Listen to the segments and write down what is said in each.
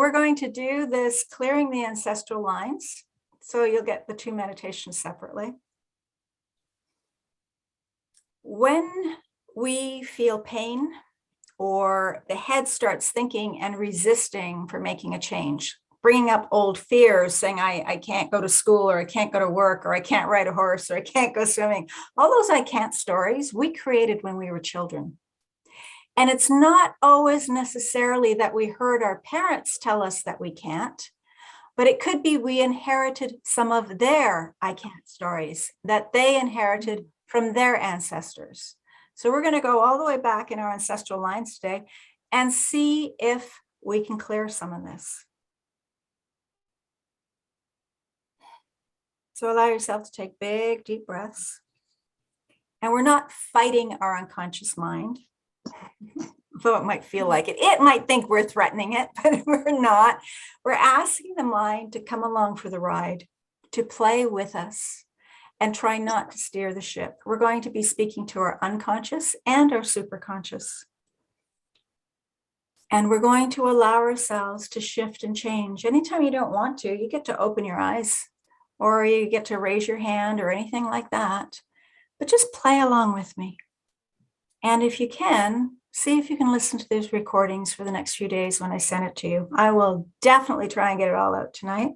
we're going to do this clearing the ancestral lines. So you'll get the two meditations separately. When we feel pain or the head starts thinking and resisting for making a change, bringing up old fears, saying, I can't go to school, or I can't go to work, or I can't ride a horse, or I can't go swimming. All those I can't stories we created when we were children. And it's not always necessarily that we heard our parents tell us that we can't, but it could be we inherited some of their I can't stories that they inherited from their ancestors. So we're going to go all the way back in our ancestral lines today and see if we can clear some of this. So allow yourself to take big, deep breaths. And we're not fighting our unconscious mind, though it might feel like it. It might think we're threatening it, but we're not. We're asking the mind to come along for the ride, to play with us, and try not to steer the ship. We're going to be speaking to our unconscious and our superconscious. And we're going to allow ourselves to shift and change. Anytime you don't want to, you get to open your eyes, or you get to raise your hand or anything like that. But just play along with me. And if you can, see if you can listen to these recordings for the next few days when I send it to you. I will definitely try and get it all out tonight.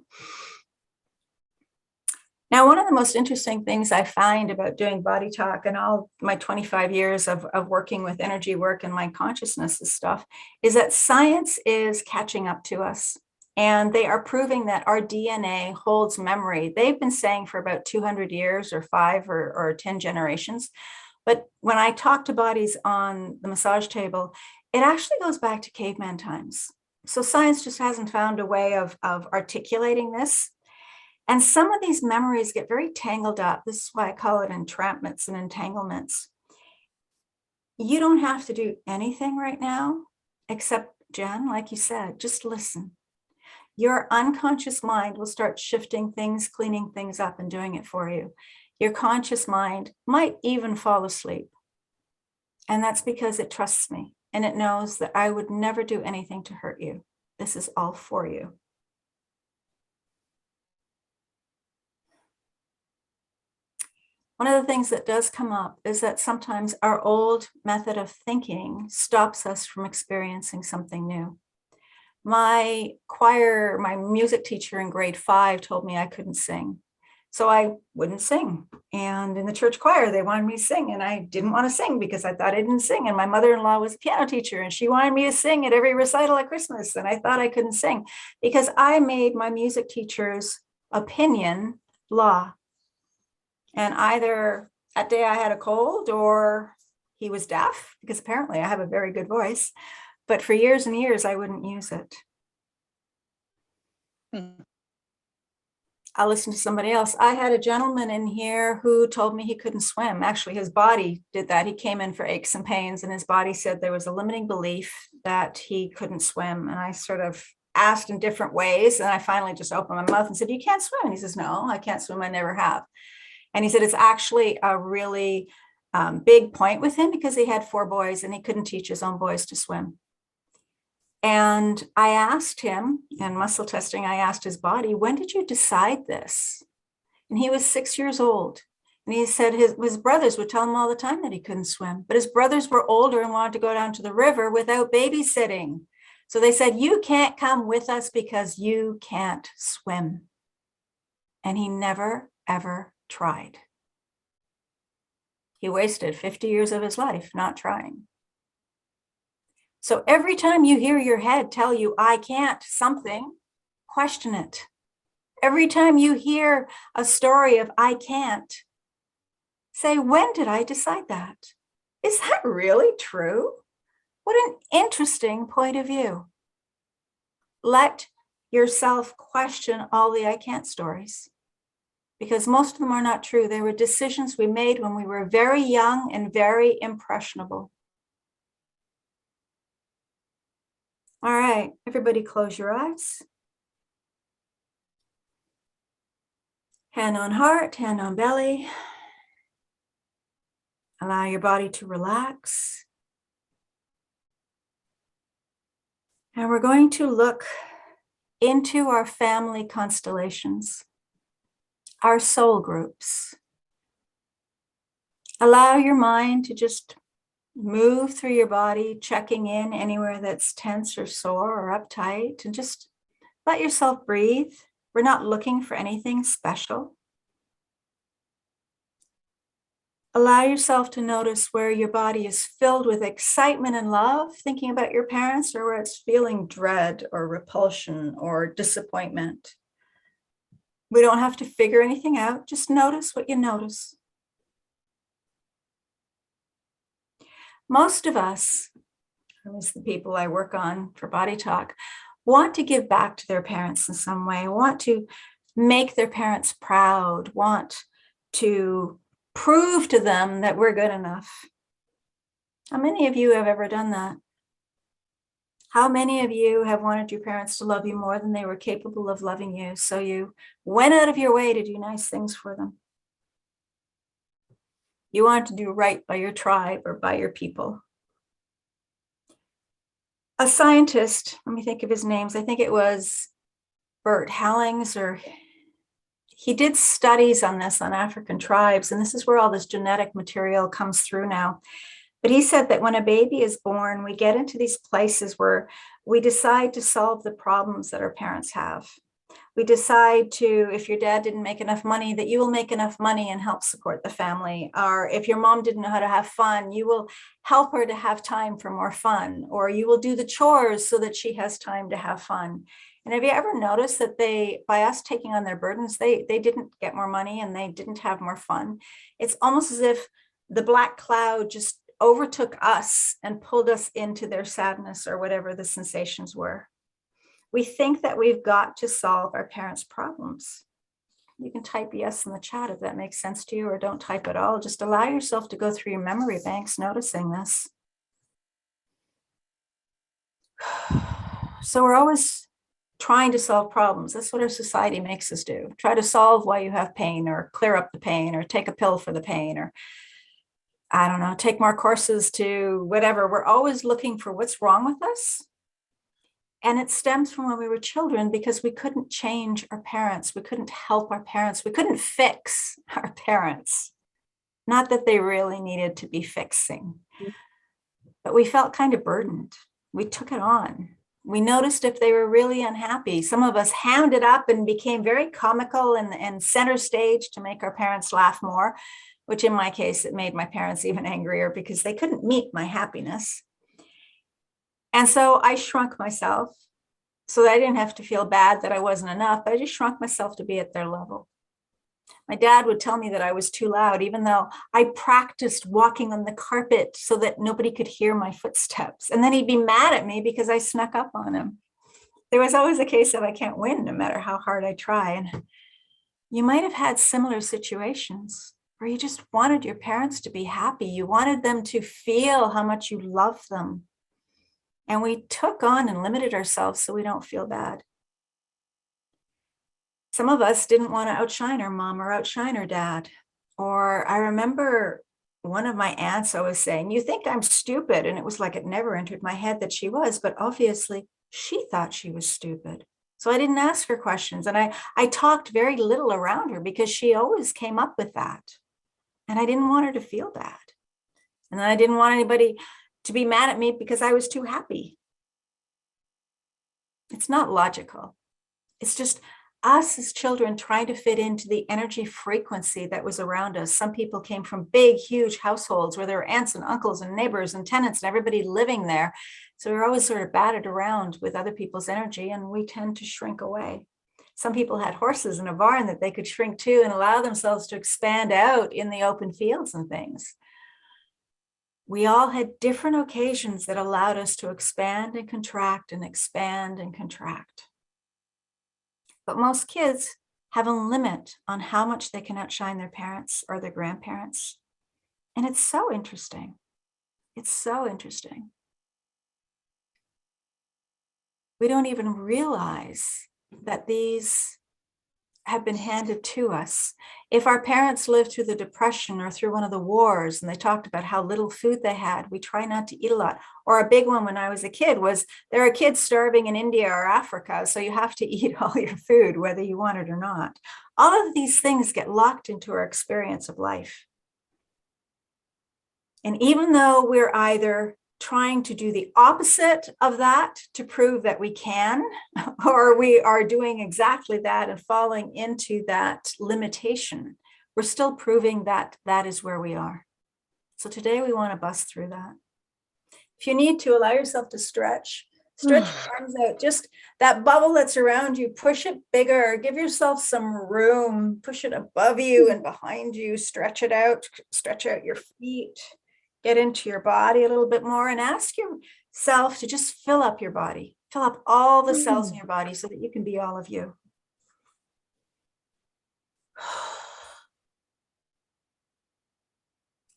Now, one of the most interesting things I find about doing body talk and all my 25 years of working with energy work and mind consciousness and stuff is that science is catching up to us. And they are proving that our DNA holds memory. They've been saying for about 200 years or 5 or 10 generations. But when I talk to bodies on the massage table, it actually goes back to caveman times. So science just hasn't found a way of articulating this. And some of these memories get very tangled up. This is why I call it entrapments and entanglements. You don't have to do anything right now, except, Jen, like you said, just listen. Your unconscious mind will start shifting things, cleaning things up, and doing it for you. Your conscious mind might even fall asleep. And that's because it trusts me. And it knows that I would never do anything to hurt you. This is all for you. One of the things that does come up is that sometimes our old method of thinking stops us from experiencing something new. My music teacher in grade 5 told me I couldn't sing. So I wouldn't sing. And in the church choir, they wanted me to sing. And I didn't want to sing because I thought I didn't sing. And my mother-in-law was a piano teacher and she wanted me to sing at every recital at Christmas. And I thought I couldn't sing because I made my music teacher's opinion law. And either that day I had a cold or he was deaf, because apparently I have a very good voice. But for years and years, I wouldn't use it. I'll listen to somebody else. I had a gentleman in here who told me he couldn't swim. Actually, his body did that. He came in for aches and pains, and his body said there was a limiting belief that he couldn't swim. And I sort of asked in different ways, and I finally just opened my mouth and said, "You can't swim." And he says, "No, I can't swim. I never have." And he said it's actually a really big point with him because he had 4 boys and he couldn't teach his own boys to swim. And I asked him, in muscle testing, I asked his body, "When did you decide this?" And he was 6 years old. And he said his brothers would tell him all the time that he couldn't swim. But his brothers were older and wanted to go down to the river without babysitting. So they said, "You can't come with us because you can't swim." And he never, ever tried. He wasted 50 years of his life not trying. So every time you hear your head tell you, "I can't," something, question it. Every time you hear a story of "I can't," say, "When did I decide that? Is that really true? What an interesting point of view." Let yourself question all the "I can't" stories, because most of them are not true. They were decisions we made when we were very young and very impressionable. All right, everybody close your eyes. Hand on heart, hand on belly. Allow your body to relax. And we're going to look into our family constellations, our soul groups. Allow your mind to just move through your body, checking in anywhere that's tense or sore or uptight, and just let yourself breathe. We're not looking for anything special. Allow yourself to notice where your body is filled with excitement and love, thinking about your parents, or where it's feeling dread or repulsion or disappointment. We don't have to figure anything out. Just notice what you notice. Most of us, at least the people I work on for Body Talk, want to give back to their parents in some way, want to make their parents proud, want to prove to them that we're good enough. How many of you have ever done that? How many of you have wanted your parents to love you more than they were capable of loving you, so you went out of your way to do nice things for them? You wanted to do right by your tribe or by your people. A scientist, let me think of his names, I think it was Bert Hallings, or he did studies on this on African tribes, and this is where all this genetic material comes through now. But he said that when a baby is born, we get into these places where we decide to solve the problems that our parents have. We decide to, if your dad didn't make enough money, that you will make enough money and help support the family. Or if your mom didn't know how to have fun, you will help her to have time for more fun. Or you will do the chores so that she has time to have fun. And have you ever noticed that by us taking on their burdens, they didn't get more money and they didn't have more fun? It's almost as if the black cloud just overtook us and pulled us into their sadness or whatever the sensations were. We think that we've got to solve our parents' problems. You can type yes in the chat if that makes sense to you, or don't type at all. Just allow yourself to go through your memory banks noticing this. So we're always trying to solve problems. That's what our society makes us do. Try to solve why you have pain, or clear up the pain, or take a pill for the pain, or I don't know, take more courses to whatever. We're always looking for what's wrong with us. And it stems from when we were children, because we couldn't change our parents. We couldn't help our parents. We couldn't fix our parents. Not that they really needed to be fixing, but we felt kind of burdened. We took it on. We noticed if they were really unhappy. Some of us hammed it up and became very comical and center stage to make our parents laugh more, which in my case, it made my parents even angrier because they couldn't meet my happiness. And so I shrunk myself so that I didn't have to feel bad that I wasn't enough, but I just shrunk myself to be at their level. My dad would tell me that I was too loud, even though I practiced walking on the carpet so that nobody could hear my footsteps. And then he'd be mad at me because I snuck up on him. There was always a case of I can't win no matter how hard I try. And you might have had similar situations where you just wanted your parents to be happy. You wanted them to feel how much you love them. And we took on and limited ourselves so we don't feel bad. Some of us didn't want to outshine our mom or outshine our dad. Or I remember one of my aunts always saying, "You think I'm stupid?" And it was like it never entered my head that she was, but obviously she thought she was stupid. So I didn't ask her questions. And I talked very little around her because she always came up with that. And I didn't want her to feel bad. And then I didn't want anybody to be mad at me because I was too happy. It's not logical. It's just us as children trying to fit into the energy frequency that was around us. Some people came from big, huge households where there were aunts and uncles and neighbors and tenants and everybody living there. So we're always sort of battered around with other people's energy, and we tend to shrink away. Some people had horses in a barn that they could shrink to and allow themselves to expand out in the open fields and things. We all had different occasions that allowed us to expand and contract and expand and contract. But most kids have a limit on how much they can outshine their parents or their grandparents. And it's so interesting. It's so interesting. We don't even realize that these have been handed to us. If our parents lived through the Depression or through one of the wars and they talked about how little food they had, we try not to eat a lot. Or a big one when I was a kid was there are kids starving in India or Africa, so you have to eat all your food, whether you want it or not. All of these things get locked into our experience of life. And even though we're either trying to do the opposite of that to prove that we can, or we are doing exactly that and falling into that limitation, we're still proving that that is where we are. So today we want to bust through that. If you need to, allow yourself to stretch your arms out, just that bubble that's around you, push it bigger, give yourself some room, push it above you and behind you, stretch it out, stretch out your feet. Get into your body a little bit more and ask yourself to just fill up your body, fill up all the cells in your body so that you can be all of you.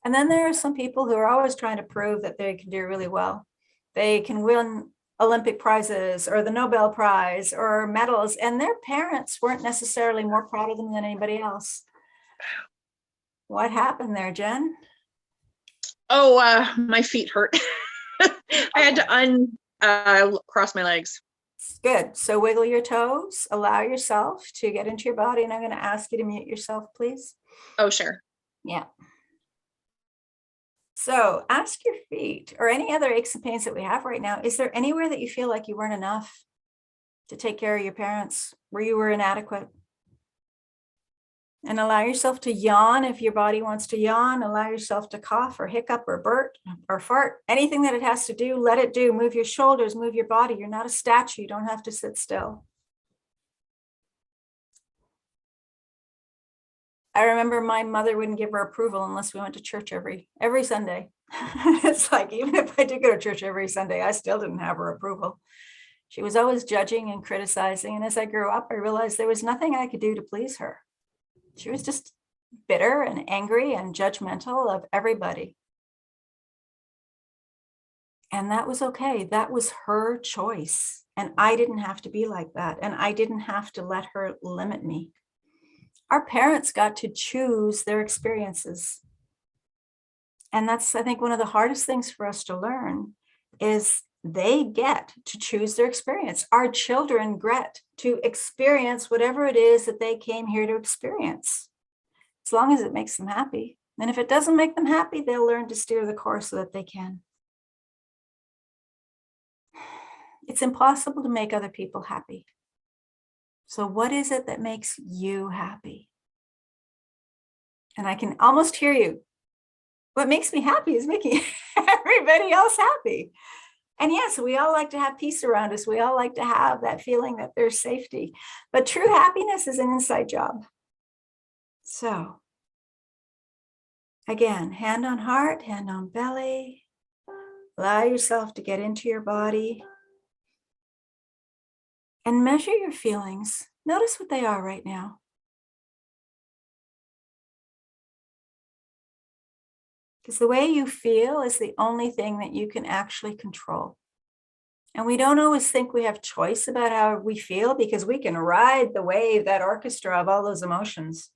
And then there are some people who are always trying to prove that they can do really well. They can win Olympic prizes or the Nobel Prize or medals, and their parents weren't necessarily more proud of them than anybody else. What happened there, Jen? Oh, my feet hurt. I had to uncross my legs. Good. So wiggle your toes, allow yourself to get into your body. And I'm going to ask you to mute yourself, please. Oh, sure. Yeah. So ask your feet or any other aches and pains that we have right now. Is there anywhere that you feel like you weren't enough to take care of your parents, where you were inadequate? And allow yourself to yawn if your body wants to yawn. Allow yourself to cough or hiccup or burp or fart. Anything that it has to do, let it do. Move your shoulders, move your body. You're not a statue. You don't have to sit still. I remember my mother wouldn't give her approval unless we went to church every Sunday. It's like, even if I did go to church every Sunday, I still didn't have her approval. She was always judging and criticizing. And as I grew up, I realized there was nothing I could do to please her. She was just bitter and angry and judgmental of everybody. And that was okay. That was her choice. And I didn't have to be like that. And I didn't have to let her limit me. Our parents got to choose their experiences. And that's, I think, one of the hardest things for us to learn is they get to choose their experience. Our children get to experience whatever it is that they came here to experience, as long as it makes them happy. And if it doesn't make them happy, they'll learn to steer the course so that they can. It's impossible to make other people happy. So what is it that makes you happy? And I can almost hear you. What makes me happy is making everybody else happy. And yes, we all like to have peace around us. We all like to have that feeling that there's safety. But true happiness is an inside job. So, again, hand on heart, hand on belly. Allow yourself to get into your body. And measure your feelings. Notice what they are right now. Because the way you feel is the only thing that you can actually control. And we don't always think we have choice about how we feel because we can ride the wave, that orchestra of all those emotions.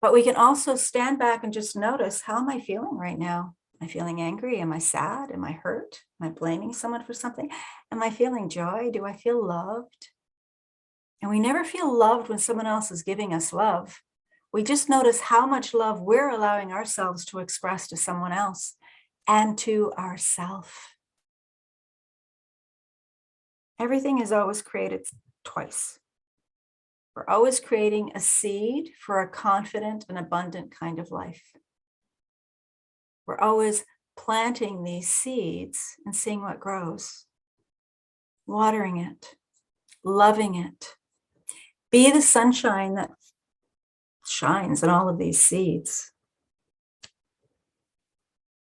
But we can also stand back and just notice, how am I feeling right now? Am I feeling angry? Am I sad? Am I hurt? Am I blaming someone for something? Am I feeling joy? Do I feel loved? And we never feel loved when someone else is giving us love. We just notice how much love we're allowing ourselves to express to someone else and to ourselves. Everything is always created twice. We're always creating a seed for a confident and abundant kind of life. We're always planting these seeds and seeing what grows, watering it, loving it. Be the sunshine that shines in all of these seeds.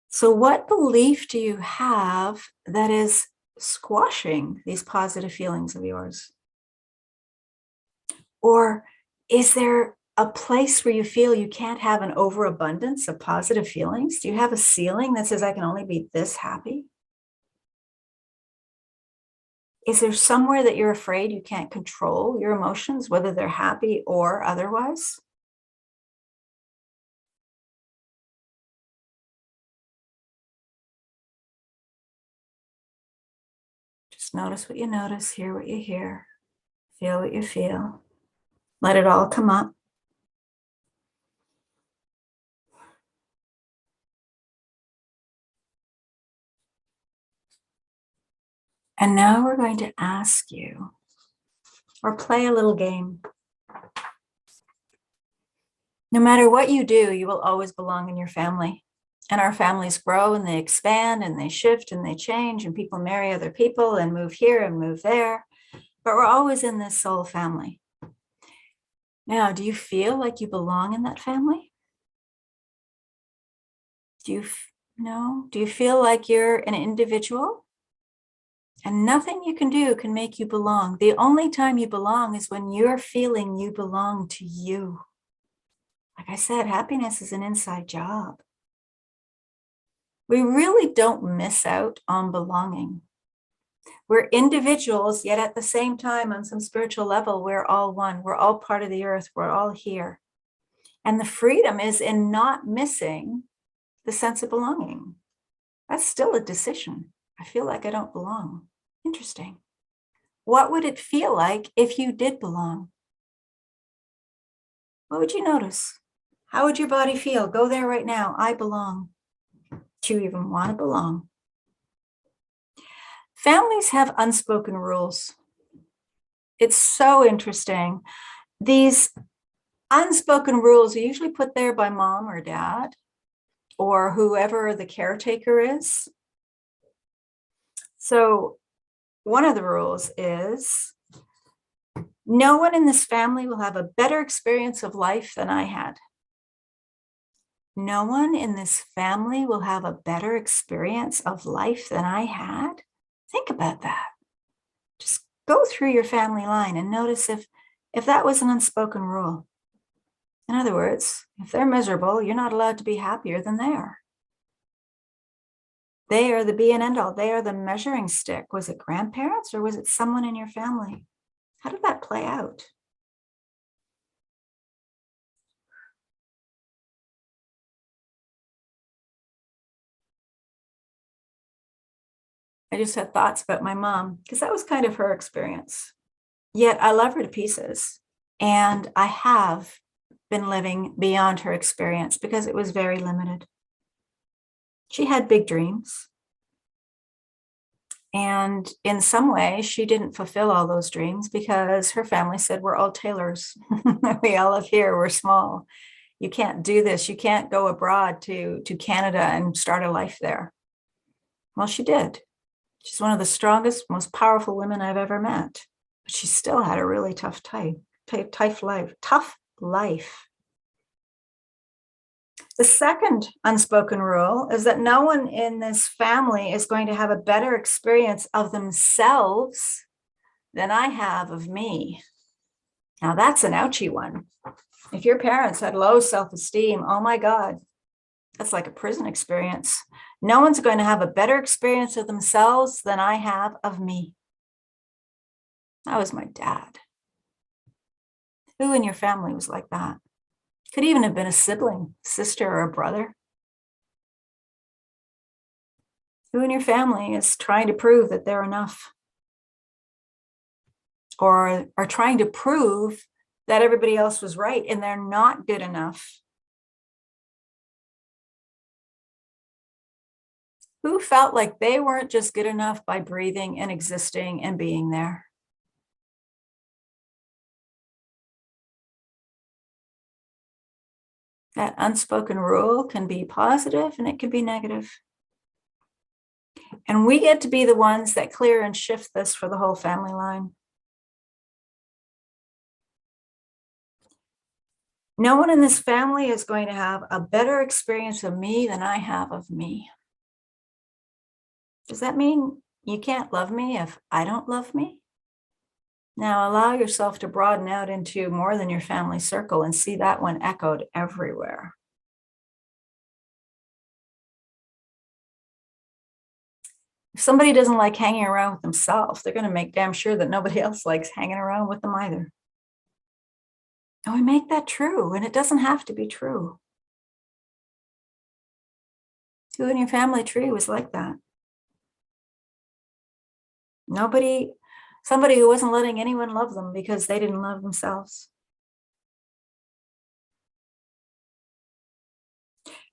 So what belief do you have that is squashing these positive feelings of yours? Or is there a place where you feel you can't have an overabundance of positive feelings? Do you have a ceiling that says, I can only be this happy? Is there somewhere that you're afraid you can't control your emotions, whether they're happy or otherwise? Just notice what you notice, hear what you hear, feel what you feel. Let it all come up. And now we're going to ask you, or play a little game. No matter what you do, you will always belong in your family. And our families grow and they expand and they shift and they change, and people marry other people and move here and move there. But we're always in this soul family. Now, do you feel like you belong in that family? Do you no? Do you feel like you're an individual? And nothing you can do can make you belong. The only time you belong is when you're feeling you belong to you. Like I said, happiness is an inside job. We really don't miss out on belonging. We're individuals, yet at the same time, on some spiritual level, we're all one. We're all part of the earth. We're all here. And the freedom is in not missing the sense of belonging. That's still a decision. I feel like I don't belong. Interesting. What would it feel like if you did belong? What would you notice? How would your body feel? Go there right now. I belong. Do you even want to belong? Families have unspoken rules. It's so interesting. These unspoken rules are usually put there by mom or dad or whoever the caretaker is. So one of the rules is no one in this family will have a better experience of life than I had. No one in this family will have a better experience of life than I had. Think about that. Just go through your family line and notice if that was an unspoken rule. In other words, if they're miserable, you're not allowed to be happier than they are. They are the be and end all. They are the measuring stick. Was it grandparents or was it someone in your family? How did that play out? I just had thoughts about my mom because that was kind of her experience. Yet I love her to pieces. And I have been living beyond her experience because it was very limited. She had big dreams. And in some way, she didn't fulfill all those dreams because her family said, we're all tailors. We all live here. We're small. You can't do this. You can't go abroad to Canada and start a life there. Well, she did. She's one of the strongest, most powerful women I've ever met. But she still had a really tough life. The second unspoken rule is that no one in this family is going to have a better experience of themselves than I have of me. Now that's an ouchy one. If your parents had low self-esteem, oh my God, that's like a prison experience. No one's going to have a better experience of themselves than I have of me. That was my dad. Who in your family was like that? Could even have been a sibling, sister or a brother. Who in your family is trying to prove that they're enough? Or are trying to prove that everybody else was right and they're not good enough? Who felt like they weren't just good enough by breathing and existing and being there? That unspoken rule can be positive and it can be negative. And we get to be the ones that clear and shift this for the whole family line. No one in this family is going to have a better experience of me than I have of me. Does that mean you can't love me if I don't love me? Now allow yourself to broaden out into more than your family circle and see that one echoed everywhere. If somebody doesn't like hanging around with themselves, they're going to make damn sure that nobody else likes hanging around with them either. And we make that true, and it doesn't have to be true. Who in your family tree was like that? Somebody who wasn't letting anyone love them because they didn't love themselves.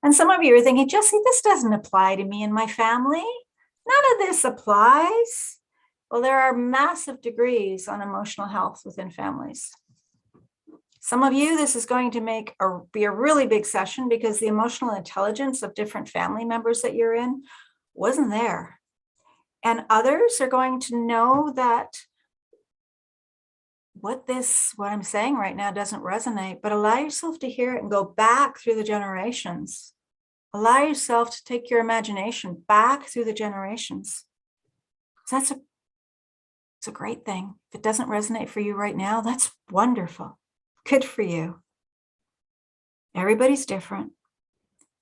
And some of you are thinking, Jessie, this doesn't apply to me and my family. None of this applies. Well, there are massive degrees on emotional health within families. Some of you, this is going to be a really big session because the emotional intelligence of different family members that you're in wasn't there. And others are going to know that what I'm saying right now doesn't resonate, but allow yourself to hear it and go back through the generations. Allow yourself to take your imagination back through the generations. It's a great thing. If it doesn't resonate for you right now, that's wonderful. Good for you. Everybody's different.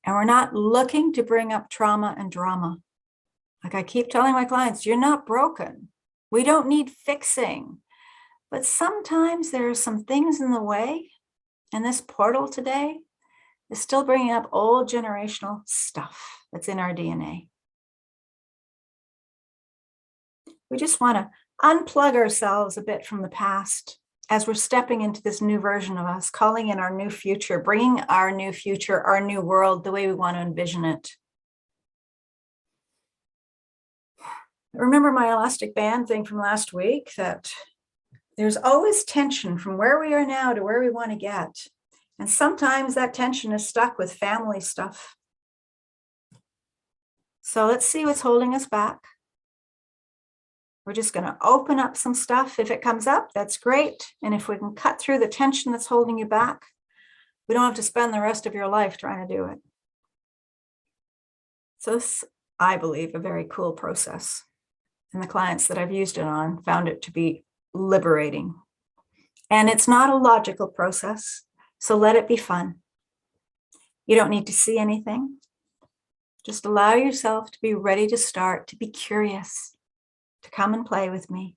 And we're not looking to bring up trauma and drama. Like I keep telling my clients, you're not broken. We don't need fixing. But sometimes there are some things in the way. And this portal today is still bringing up old generational stuff that's in our DNA. We just want to unplug ourselves a bit from the past as we're stepping into this new version of us, calling in our new future, bringing our new future, our new world, the way we want to envision it. Remember my elastic band thing from last week, that there's always tension from where we are now to where we want to get. And sometimes that tension is stuck with family stuff. So let's see what's holding us back. We're just going to open up some stuff. If it comes up, that's great. And if we can cut through the tension that's holding you back, we don't have to spend the rest of your life trying to do it. So this, I believe, a very cool process. And the clients that I've used it on found it to be liberating. And it's not a logical process, so let it be fun. You don't need to see anything. Just allow yourself to be ready to start, to be curious, to come and play with me.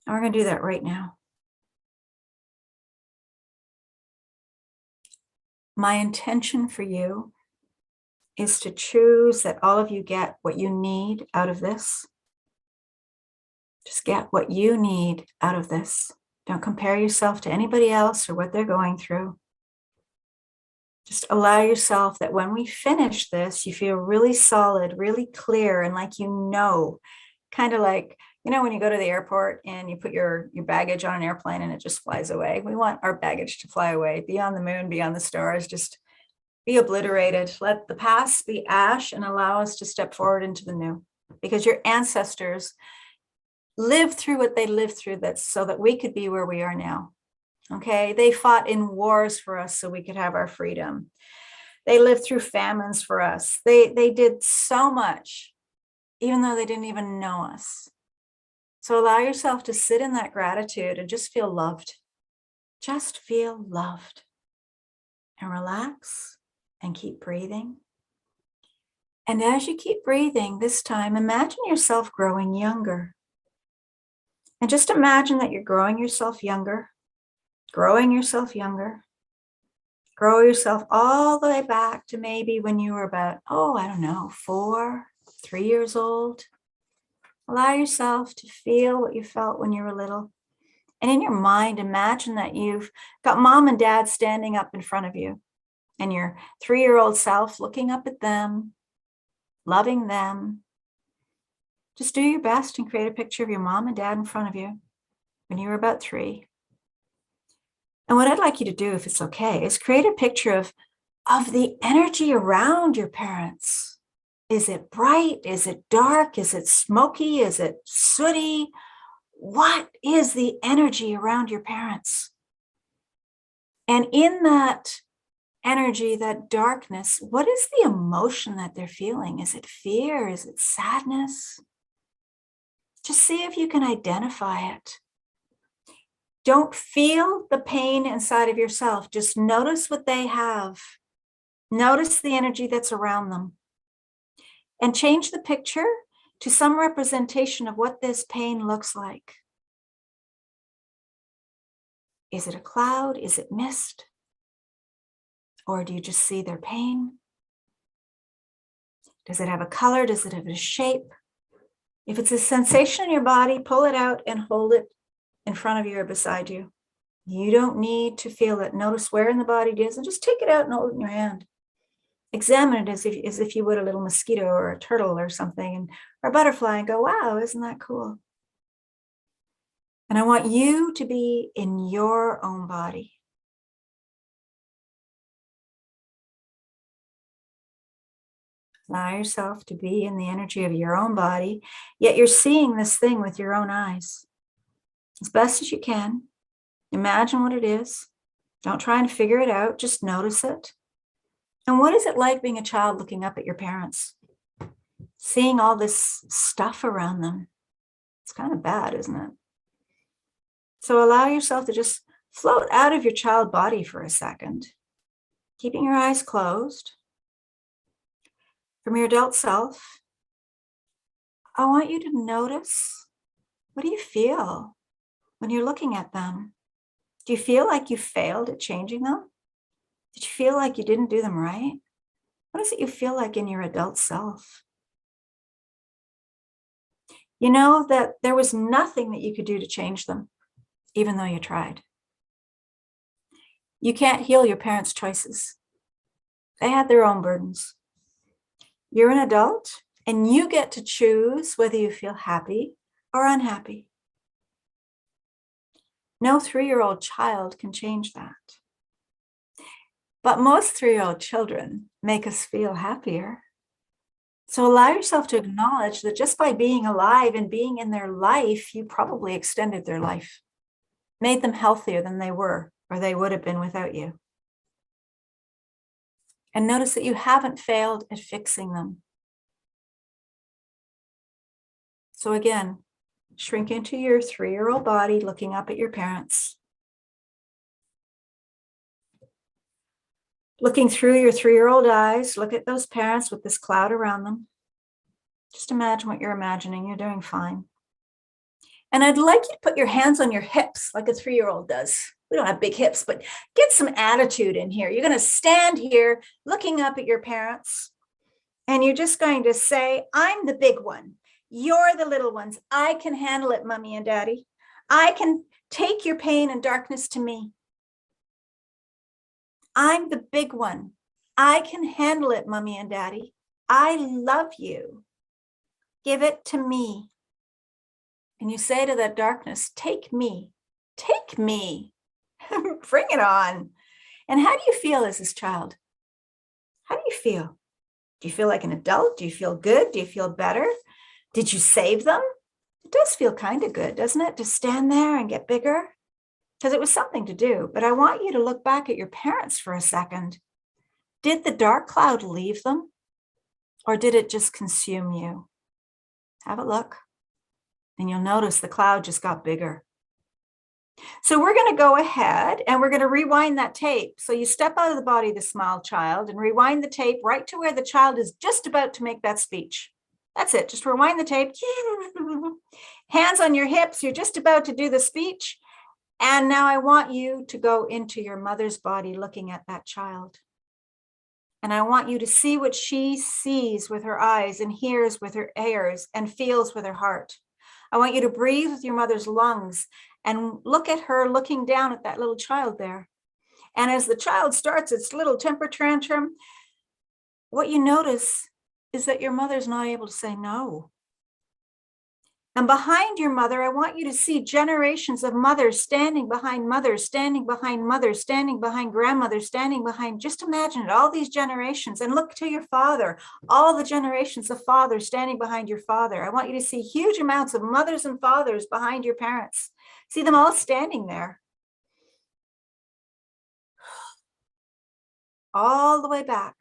And we're going to do that right now. My intention for you is to choose that all of you get what you need out of this. Just get what you need out of this. Don't compare yourself to anybody else or what they're going through. Just allow yourself that when we finish this, you feel really solid, really clear, and like you know, kind of like, you know, when you go to the airport and you put your baggage on an airplane and it just flies away. We want our baggage to fly away, beyond the moon, beyond the stars, just be obliterated. Let the past be ash and allow us to step forward into the new. Because your ancestors lived through what they lived through, that's so that we could be where we are now. Okay, they fought in wars for us so we could have our freedom. They lived through famines for us. They did so much, even though they didn't even know us. So allow yourself to sit in that gratitude and just feel loved. Just feel loved. And relax and keep breathing. And as you keep breathing, this time, imagine yourself growing younger. And just imagine that you're growing yourself younger. Growing yourself younger. Grow yourself all the way back to maybe when you were about, 4, 3 years old. Allow yourself to feel what you felt when you were little. And in your mind, imagine that you've got mom and dad standing up in front of you and your 3-year-old self looking up at them, loving them. Just do your best and create a picture of your mom and dad in front of you when you were about 3. And what I'd like you to do, if it's okay, is create a picture of the energy around your parents. Is it bright? Is it dark? Is it smoky? Is it sooty? What is the energy around your parents? And in that energy, that darkness, what is the emotion that they're feeling? Is it fear? Is it sadness? Just see if you can identify it. Don't feel the pain inside of yourself. Just notice what they have. Notice the energy that's around them. and change the picture to some representation of what this pain looks like. Is it a cloud? Is it mist? Or do you just see their pain? Does it have a color? Does it have a shape? If it's a sensation in your body, pull it out and hold it in front of you or beside you. You don't need to feel it. Notice where in the body it is and just take it out and hold it in your hand. Examine it as if you would a little mosquito or a turtle or something, or a butterfly, and go, wow, isn't that cool? And I want you to be in your own body. Allow yourself to be in the energy of your own body, yet you're seeing this thing with your own eyes. As best as you can, imagine what it is. Don't try and figure it out, just notice it. And what is it like being a child looking up at your parents? Seeing all this stuff around them. It's kind of bad, isn't it? So allow yourself to just float out of your child body for a second, keeping your eyes closed. From your adult self, I want you to notice, what do you feel when you're looking at them? Do you feel like you failed at changing them? Did you feel like you didn't do them right? What does it you feel like in your adult self? You know that there was nothing that you could do to change them, even though you tried. You can't heal your parents' choices. They had their own burdens. You're an adult, and you get to choose whether you feel happy or unhappy. No 3-year-old child can change that. But most 3-year-old children make us feel happier. So allow yourself to acknowledge that just by being alive and being in their life, you probably extended their life, made them healthier than they were, or they would have been without you. And notice that you haven't failed at fixing them. So again, shrink into your 3-year-old body, looking up at your parents. Looking through your 3-year-old eyes, look at those parents with this cloud around them. Just imagine what you're imagining. You're doing fine. And I'd like you to put your hands on your hips like a 3-year-old does. We don't have big hips, but get some attitude in here. You're going to stand here looking up at your parents, and you're just going to say, I'm the big one. You're the little ones. I can handle it, Mommy and Daddy. I can take your pain and darkness to me. I'm the big one. I can handle it, Mommy and Daddy. I love you. Give it to me. And you say to that darkness, take me. Take me. Bring it on. And how do you feel as this child? How do you feel? Do you feel like an adult? Do you feel good? Do you feel better? Did you save them? It does feel kind of good, doesn't it? To stand there and get bigger? Because it was something to do. But I want you to look back at your parents for a second. Did the dark cloud leave them? Or did it just consume you? Have a look. And you'll notice the cloud just got bigger. So we're going to go ahead and we're going to rewind that tape. So you step out of the body of the small child and rewind the tape right to where the child is just about to make that speech. That's it. Just rewind the tape. Hands on your hips. You're just about to do the speech. And now I want you to go into your mother's body looking at that child. And I want you to see what she sees with her eyes and hears with her ears and feels with her heart. I want you to breathe with your mother's lungs and look at her looking down at that little child there. And as the child starts its little temper tantrum, what you notice is that your mother's not able to say no. And behind your mother, I want you to see generations of mothers standing behind mothers, standing behind mothers, standing behind grandmothers, standing behind, just imagine it, all these generations. And look to your father, all the generations of fathers standing behind your father. I want you to see huge amounts of mothers and fathers behind your parents. See them all standing there. All the way back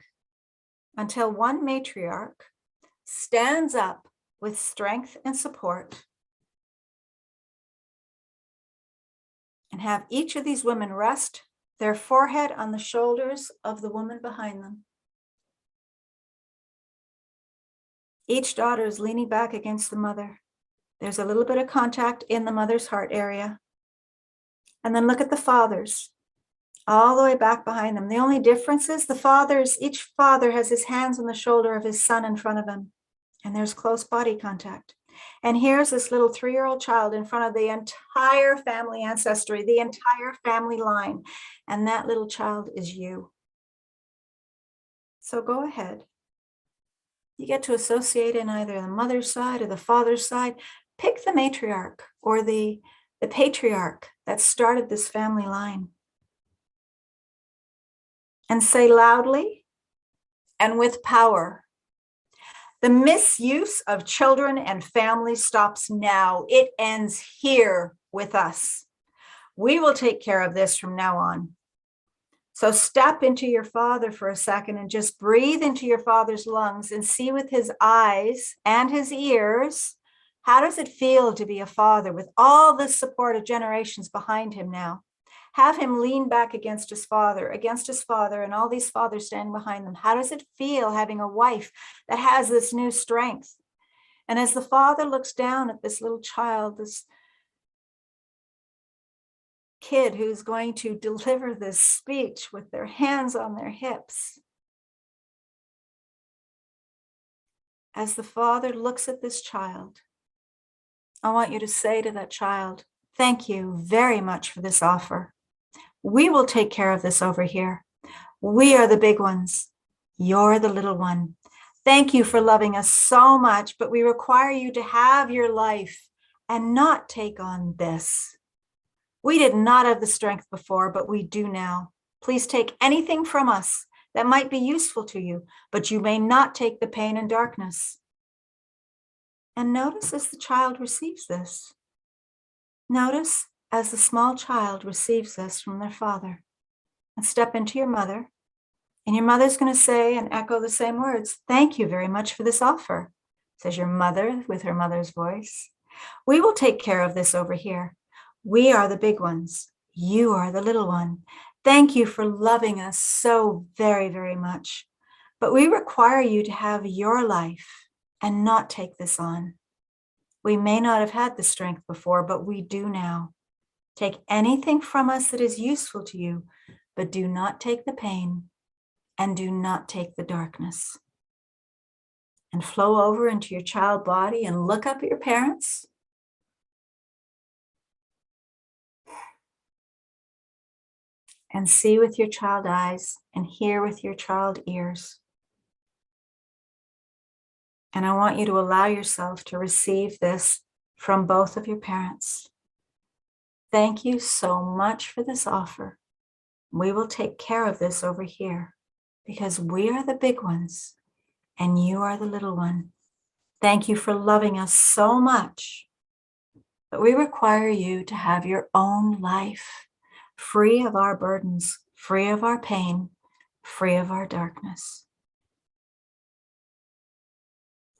until one matriarch stands up with strength and support, and have each of these women rest their forehead on the shoulders of the woman behind them. Each daughter is leaning back against the mother. There's a little bit of contact in the mother's heart area. And then look at the fathers, all the way back behind them. The only difference is each father has his hands on the shoulder of his son in front of him. And there's close body contact. And here's this little 3-year-old child in front of the entire family ancestry, the entire family line. And that little child is you. So go ahead. You get to associate in either the mother's side or the father's side. Pick the matriarch or the patriarch that started this family line. And say loudly and with power, the misuse of children and family stops now. It ends here with us. We will take care of this from now on. So step into your father for a second and just breathe into your father's lungs and see with his eyes and his ears, how does it feel to be a father with all this support of generations behind him now? Have him lean back against his father, and all these fathers standing behind them. How does it feel having a wife that has this new strength? And as the father looks down at this little child, this kid who's going to deliver this speech with their hands on their hips, as the father looks at this child, I want you to say to that child, thank you very much for this offer. We will take care of this over here. We are the big ones. You're the little one. Thank you for loving us so much, but we require you to have your life and not take on this. We did not have the strength before, but we do now. Please take anything from us that might be useful to you, but you may not take the pain and darkness. And notice as the child receives this. Notice as the small child receives this from their father. And step into your mother. And your mother's going to say and echo the same words. Thank you very much for this offer, says your mother with her mother's voice. We will take care of this over here. We are the big ones. You are the little one. Thank you for loving us so very, very much. But we require you to have your life and not take this on. We may not have had the strength before, but we do now. Take anything from us that is useful to you, but do not take the pain and do not take the darkness. And flow over into your child body and look up at your parents. And see with your child eyes and hear with your child ears. And I want you to allow yourself to receive this from both of your parents. Thank you so much for this offer. We will take care of this over here because we are the big ones and you are the little one. Thank you for loving us so much. But we require you to have your own life, free of our burdens, free of our pain, free of our darkness.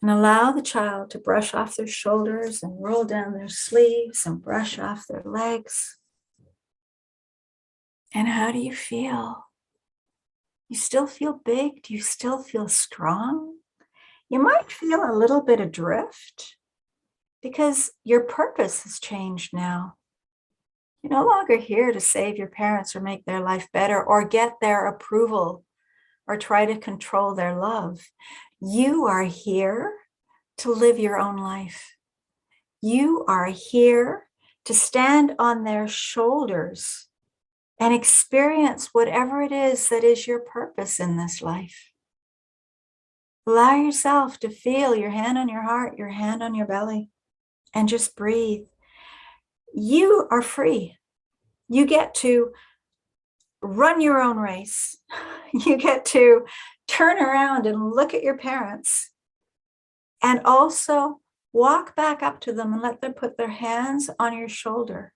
And allow the child to brush off their shoulders and roll down their sleeves and brush off their legs. And how do you feel? You still feel big? Do you still feel strong? You might feel a little bit adrift because your purpose has changed now. You're no longer here to save your parents or make their life better or get their approval or try to control their love. You are here to live your own life. You are here to stand on their shoulders and experience whatever it is that is your purpose in this life. Allow yourself to feel your hand on your heart, your hand on your belly, and just breathe. You are free. You get to run your own race. You get to turn around and look at your parents and also walk back up to them and let them put their hands on your shoulder.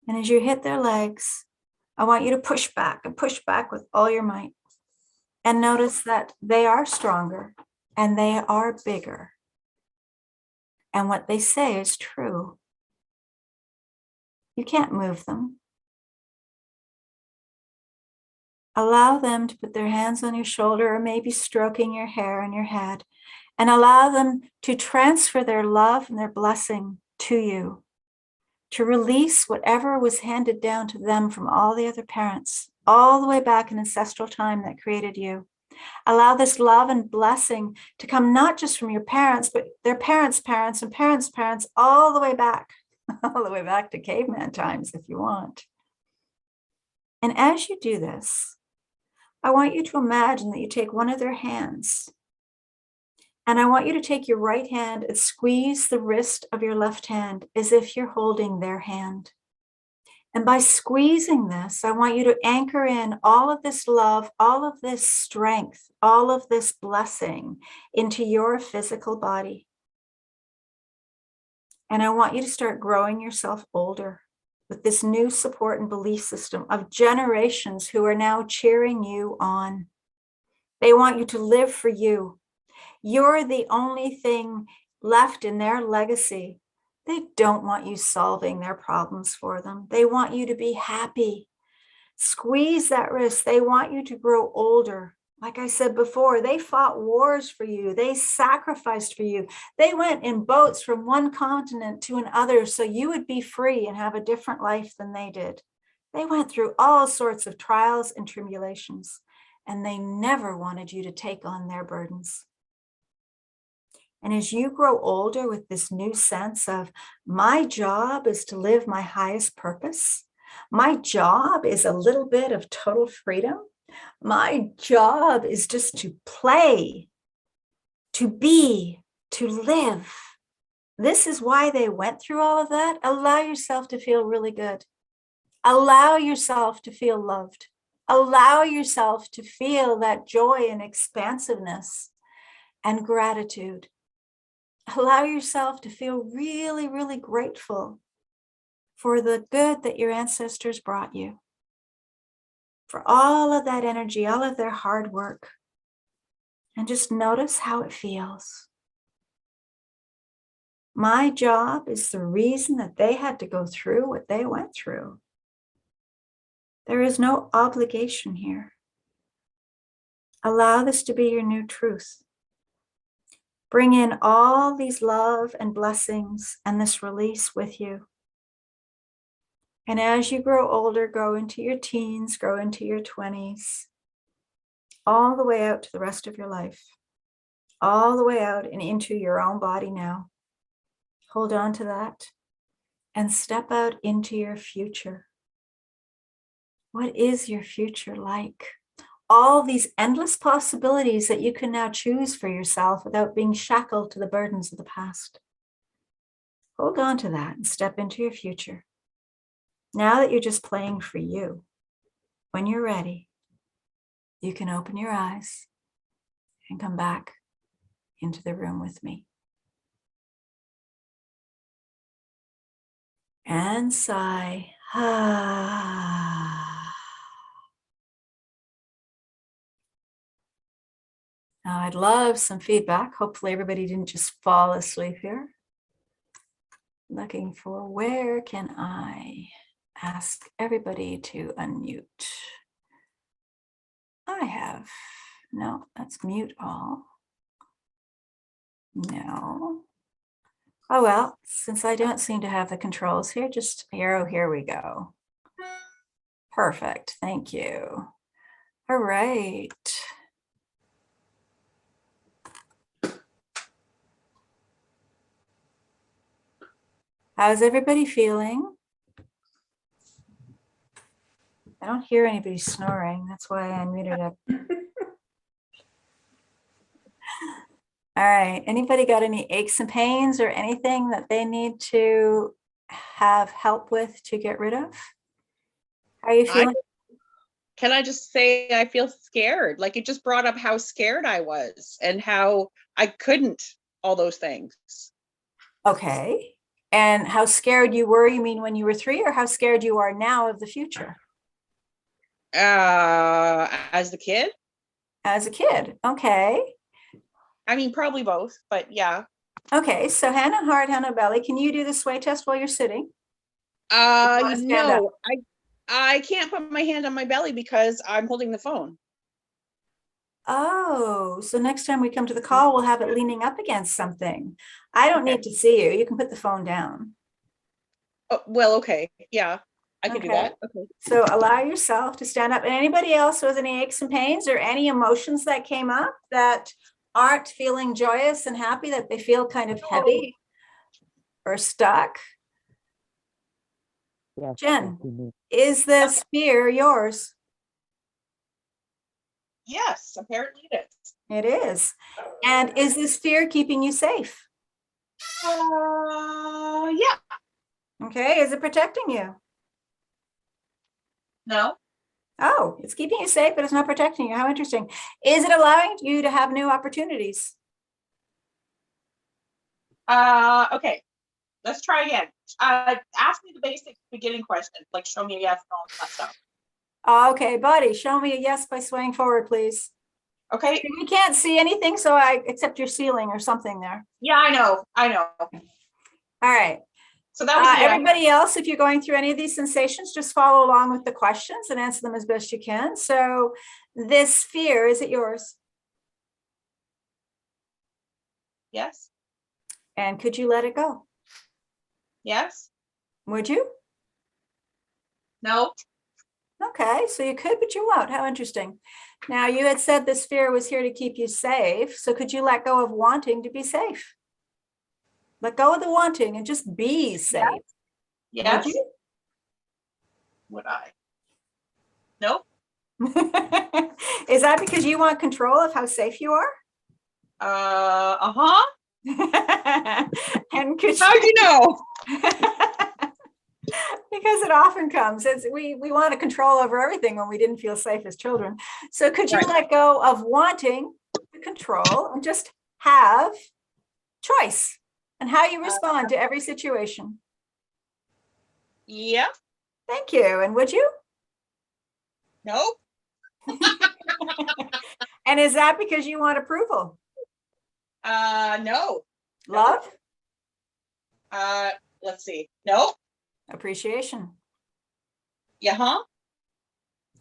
And as you hit their legs, I want you to push back with all your might. And notice that they are stronger and they are bigger. And what they say is true. You can't move them. Allow them to put their hands on your shoulder or maybe stroking your hair and your head and allow them to transfer their love and their blessing to you, to release whatever was handed down to them from all the other parents, all the way back in ancestral time that created you. Allow this love and blessing to come not just from your parents, but their parents' parents and parents' parents, all the way back, all the way back to caveman times if you want. And as you do this, I want you to imagine that you take one of their hands, and I want you to take your right hand and squeeze the wrist of your left hand as if you're holding their hand. And by squeezing this, I want you to anchor in all of this love, all of this strength, all of this blessing into your physical body. And I want you to start growing yourself older with this new support and belief system of generations who are now cheering you on. They want you to live for you. You're the only thing left in their legacy. They don't want you solving their problems for them. They want you to be happy. Squeeze that wrist. They want you to grow older. Like I said before, they fought wars for you. They sacrificed for you. They went in boats from one continent to another so you would be free and have a different life than they did. They went through all sorts of trials and tribulations, and they never wanted you to take on their burdens. And as you grow older with this new sense of, my job is to live my highest purpose. My job is a little bit of total freedom. My job is just to play, to be, to live. This is why they went through all of that. Allow yourself to feel really good. Allow yourself to feel loved. Allow yourself to feel that joy and expansiveness and gratitude. Allow yourself to feel really, really grateful for the good that your ancestors brought you, for all of that energy, all of their hard work, and just notice how it feels. My job is the reason that they had to go through what they went through. There is no obligation here. Allow this to be your new truth. Bring in all these love and blessings and this release with you. And as you grow older, grow into your teens, grow into your 20s, all the way out to the rest of your life, all the way out and into your own body now. Hold on to that and step out into your future. What is your future like? All these endless possibilities that you can now choose for yourself without being shackled to the burdens of the past. Hold on to that and step into your future. Now that you're just playing for you, when you're ready, you can open your eyes and come back into the room with me. And sigh. Now, I'd love some feedback. Hopefully everybody didn't just fall asleep here. Looking for where can I ask everybody to unmute? I have, no, that's mute all. No. Oh, well, since I don't seem to have the controls here, just arrow, here we go. Perfect, thank you. All right. How's everybody feeling? I don't hear anybody snoring. That's why I muted up. All right. Anybody got any aches and pains or anything that they need to have help with to get rid of? How are you feeling? Can I just say I feel scared? Like, it just brought up how scared I was and how I couldn't all those things. Okay. And how scared you were, you mean when you were 3, or how scared you are now of the future? As the kid? As a kid. Okay. I mean, probably both, but yeah. Okay. So hand on heart, hand on belly. Can you do the sway test while you're sitting? No, I can't put my hand on my belly because I'm holding the phone. Oh, so next time we come to the call, we'll have it leaning up against something. I don't need to see you. You can put the phone down. Oh, well, okay. Yeah, I can do Okay. that. Okay. So allow yourself to stand up. And anybody else with any aches and pains or any emotions that came up that aren't feeling joyous and happy, that they feel kind of heavy or stuck? Yes. Jen, Thank you. is this fear yours? Yes, apparently it is. It is. And is this fear keeping you safe? Yeah. Okay. Is it protecting you? No. Oh, it's keeping you safe, but it's not protecting you. How interesting. Is it allowing you to have new opportunities? Okay. Let's try again. Ask me the basic beginning question, like show me a yes, no, all that stuff. Okay, buddy, show me a yes by swaying forward, please. Okay. We can't see anything, so except your ceiling or something there. Yeah, I know. All right. So that was everybody else, if you're going through any of these sensations, just follow along with the questions and answer them as best you can. So this fear, is it yours? yes. And could you let it go? Yes. Would you? No. Okay, so you could, but you won't. How interesting. Now, you had said this fear was here to keep you safe. So could you let go of wanting to be safe? Let go of the wanting and just be safe. Yes. Would you? Would I? Nope. Is that because you want control of how safe you are? Uh-huh. And could How'd you know? Because it often comes. We want to control over everything when we didn't feel safe as children. So could you let go of wanting to control and just have choice and how you respond to every situation? Yeah. Thank you. And would you? Nope. And is that because you want approval? No. Love? Let's see. Nope. Appreciation. Yeah, huh?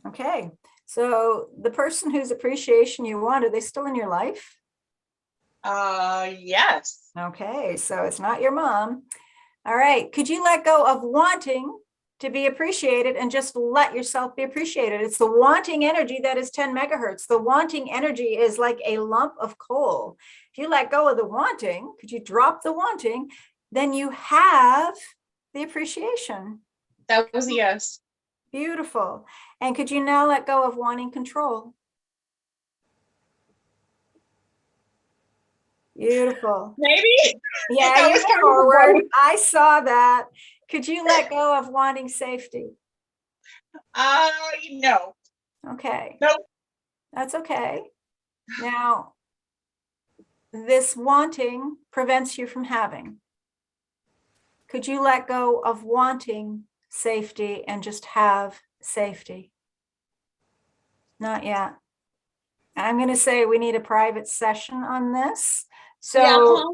Okay. So the person whose appreciation you want, are they still in your life? Yes. Okay. So it's not your mom. All right. Could you let go of wanting to be appreciated and just let yourself be appreciated? It's the wanting energy that is 10 megahertz. The wanting energy is like a lump of coal. If you let go of the wanting, could you drop the wanting? Then you have the appreciation. That was a yes. Beautiful. And could you now let go of wanting control? Beautiful. Maybe. Yeah, That you was were kind of forward. I saw that. Could you let go of wanting safety? No. Okay. Nope. That's okay. Now, this wanting prevents you from having. Could you let go of wanting safety and just have safety? Not yet. I'm going to say we need a private session on this. So Yeah.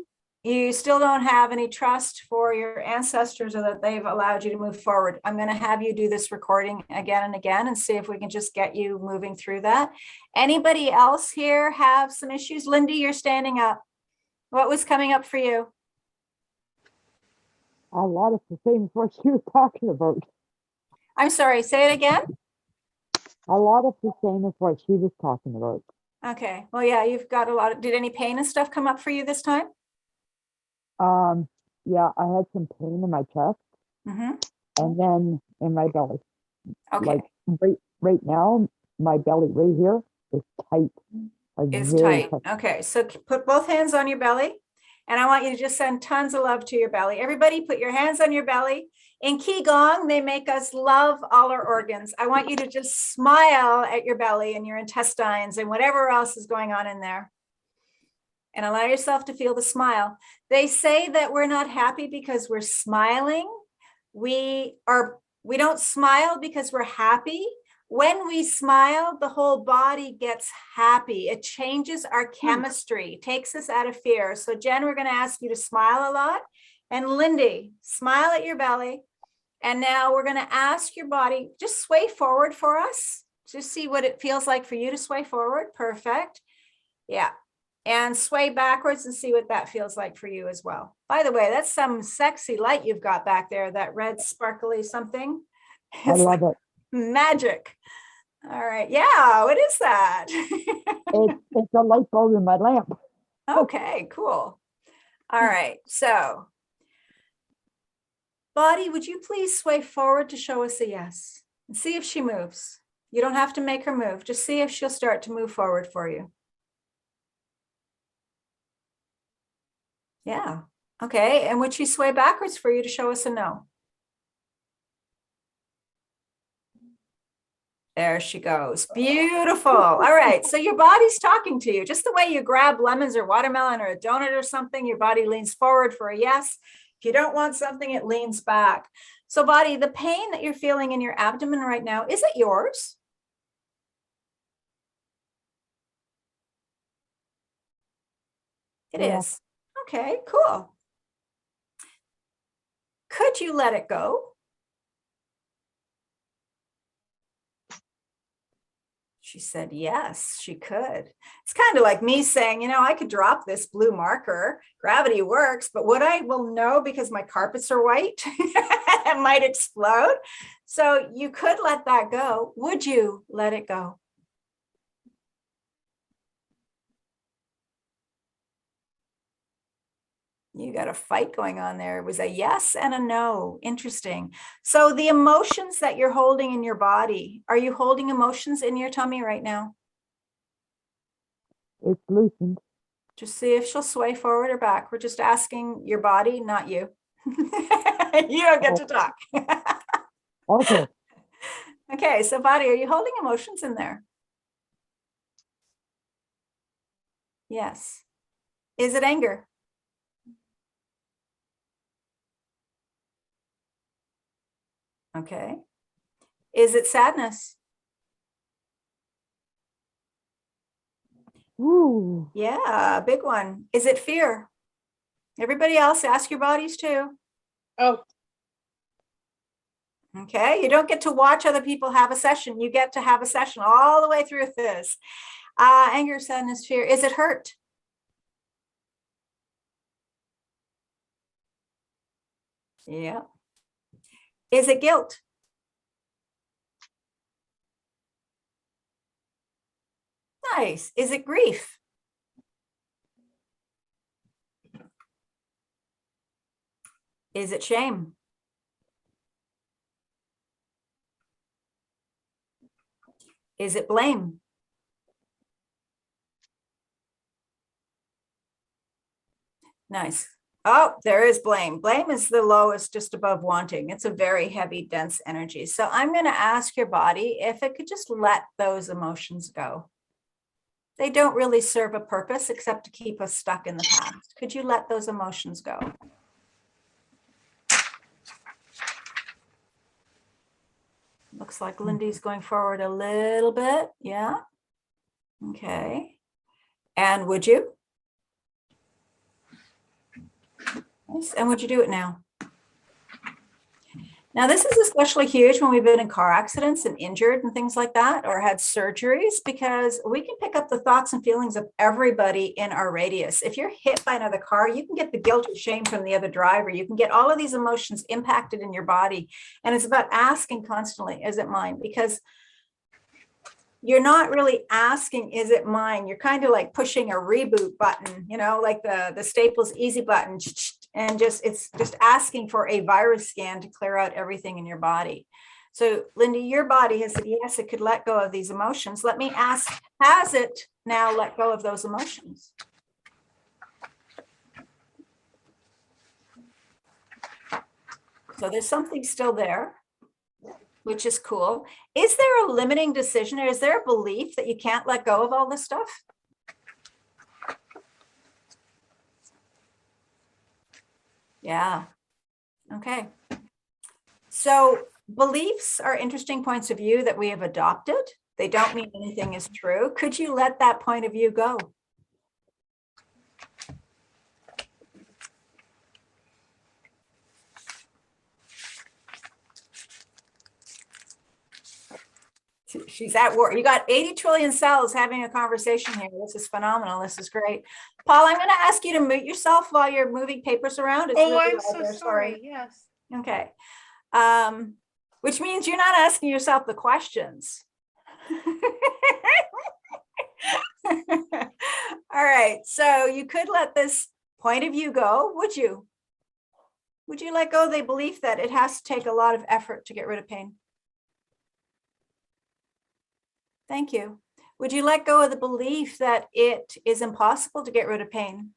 you still don't have any trust for your ancestors or that they've allowed you to move forward. I'm going to have you do this recording again and again and see if we can just get you moving through that. Anybody else here have some issues? Lindy, you're standing up. What was coming up for you? A lot of the same as what she was talking about. I'm sorry, say it again. A lot of the same as what she was talking about. Okay. Well, yeah, you've got a lot of, did any pain and stuff come up for you this time? Yeah, I had some pain in my chest and then in my belly. Okay. Like right now, my belly right here is tight. Like Is very tight. Okay. So put both hands on your belly. And I want you to just send tons of love to your belly. Everybody put your hands on your belly. In Qigong, they make us love all our organs. I want you to just smile at your belly and your intestines and whatever else is going on in there. And allow yourself to feel the smile. They say that we're not happy because we're smiling. We don't smile because we're happy. When we smile, the whole body gets happy. It changes our chemistry, takes us out of fear. So Jen, we're going to ask you to smile a lot. And Lindy, smile at your belly. And now we're going to ask your body, just sway forward for us. Just see what it feels like for you to sway forward. Perfect. Yeah. And sway backwards and see what that feels like for you as well. By the way, that's some sexy light you've got back there, that red sparkly something. I It's like love it. magic. All right. Yeah. What is that? It's a light bulb in my lamp. Okay, cool. All right. So, body, would you please sway forward to show us a yes? And see if she moves. You don't have to make her move. Just see if she'll start to move forward for you. Yeah. Okay. And would she sway backwards for you to show us a no? There she goes. Beautiful. All right. So your body's talking to you. Just the way you grab lemons or watermelon or a donut or something, your body leans forward for a yes. If you don't want something, it leans back. So body, the pain that you're feeling in your abdomen right now, is it yours? It Yeah. is. Okay, cool. Could you let it go? She said, yes, she could. It's kind of like me saying, I could drop this blue marker. Gravity works, but would I? Well, no, because my carpets are white. It might explode. So you could let that go. Would you let it go? You got a fight going on there. It was a yes and a no. Interesting. So the emotions that you're holding in your body, are you holding emotions in your tummy right now? It's loosened. Just see if she'll sway forward or back. We're just asking your body, not you. You don't get to talk. Okay. Okay, so body, are you holding emotions in there? Yes. Is it anger? Okay. Is it sadness? Ooh. Yeah, big one. Is it fear? Everybody else, ask your bodies too. Oh, Okay, you don't get to watch other people have a session. You get to have a session all the way through this. Anger, sadness, fear. Is it hurt? Yeah. Is it guilt? Nice. Is it grief? Is it shame? Is it blame? Nice. Oh, there is blame. Blame is the lowest, just above wanting. It's a very heavy, dense energy. So I'm going to ask your body if it could just let those emotions go. They don't really serve a purpose except to keep us stuck in the past. Could you let those emotions go? Looks like Lindy's going forward a little bit. Yeah. Okay. And would you? Nice. And would you do it now? Now, this is especially huge when we've been in car accidents and injured and things like that, or had surgeries, because we can pick up the thoughts and feelings of everybody in our radius. If you're hit by another car, you can get the guilt or shame from the other driver. You can get all of these emotions impacted in your body. And it's about asking constantly, is it mine? Because you're not really asking, is it mine? You're kind of like pushing a reboot button, like the Staples easy button, and it's just asking for a virus scan to clear out everything in your body. So Lindy, your body has said, yes, it could let go of these emotions. Let me ask, has it now let go of those emotions? So there's something still there, which is cool. Is there a limiting decision, or is there a belief that you can't let go of all this stuff? Yeah. Okay. So beliefs are interesting points of view that we have adopted. They don't mean anything is true. Could you let that point of view go? She's at work. You got 80 trillion cells having a conversation here. This is phenomenal. This is great. Paul, I'm going to ask you to mute yourself while you're moving papers around. It's Oh, really I'm loud so there. sorry. Yes. Okay. Which means you're not asking yourself the questions. All right. So you could let this point of view go. Would you? Would you let go of the belief that it has to take a lot of effort to get rid of pain? Thank you. Would you let go of the belief that it is impossible to get rid of pain?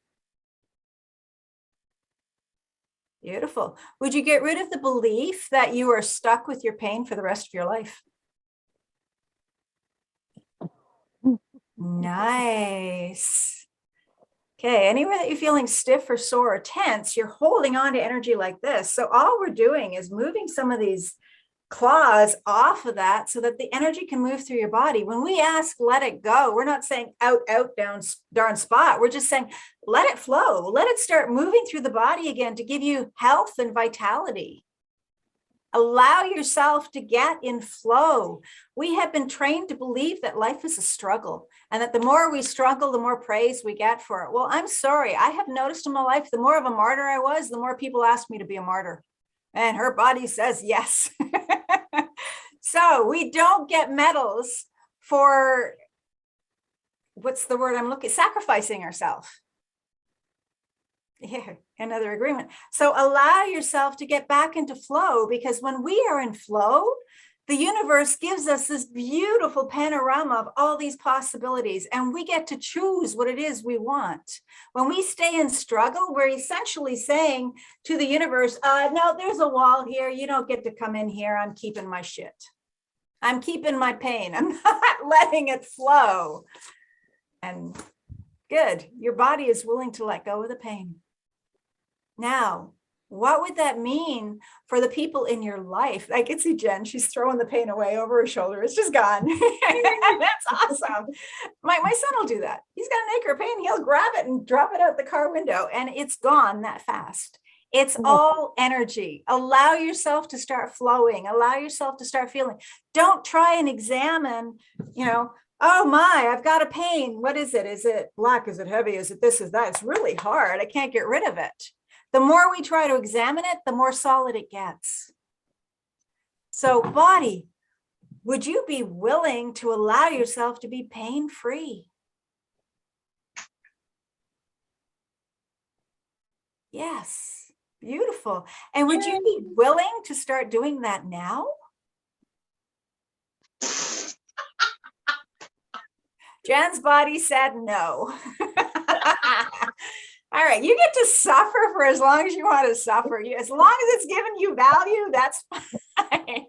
Beautiful. Would you get rid of the belief that you are stuck with your pain for the rest of your life? Nice. Okay, anywhere that you're feeling stiff or sore or tense, you're holding on to energy like this. So all we're doing is moving some of these claws off of that so that the energy can move through your body. When we ask, let it go, we're not saying out, down, darn spot. We're just saying, let it flow. Let it start moving through the body again to give you health and vitality. Allow yourself to get in flow. We have been trained to believe that life is a struggle and that the more we struggle, the more praise we get for it. Well, I'm sorry. I have noticed in my life, the more of a martyr I was, the more people asked me to be a martyr. And her body says yes. So we don't get medals for, what's the word I'm looking, sacrificing ourselves. Yeah, another agreement. So allow yourself to get back into flow, because when we are in flow, the universe gives us this beautiful panorama of all these possibilities, and we get to choose what it is we want. When we stay in struggle, we're essentially saying to the universe, no, there's a wall here. You don't get to come in here. I'm keeping my shit. I'm keeping my pain. I'm not letting it flow. And good, your body is willing to let go of the pain. Now, what would that mean for the people in your life? I can see Jen, she's throwing the pain away over her shoulder. It's just gone. That's awesome. My son will do that. He's got an acre of pain. He'll grab it and drop it out the car window, and it's gone that fast. It's all energy. Allow yourself to start flowing. Allow yourself to start feeling. Don't try and examine, oh my, I've got a pain. What is it? Is it black? Is it heavy? Is it this? Is that? It's really hard. I can't get rid of it. The more we try to examine it, the more solid it gets. So body, would you be willing to allow yourself to be pain-free? Yes, beautiful. And would you be willing to start doing that now? Jen's body said no. All right, you get to suffer for as long as you want to suffer. As long as it's giving you value, that's fine.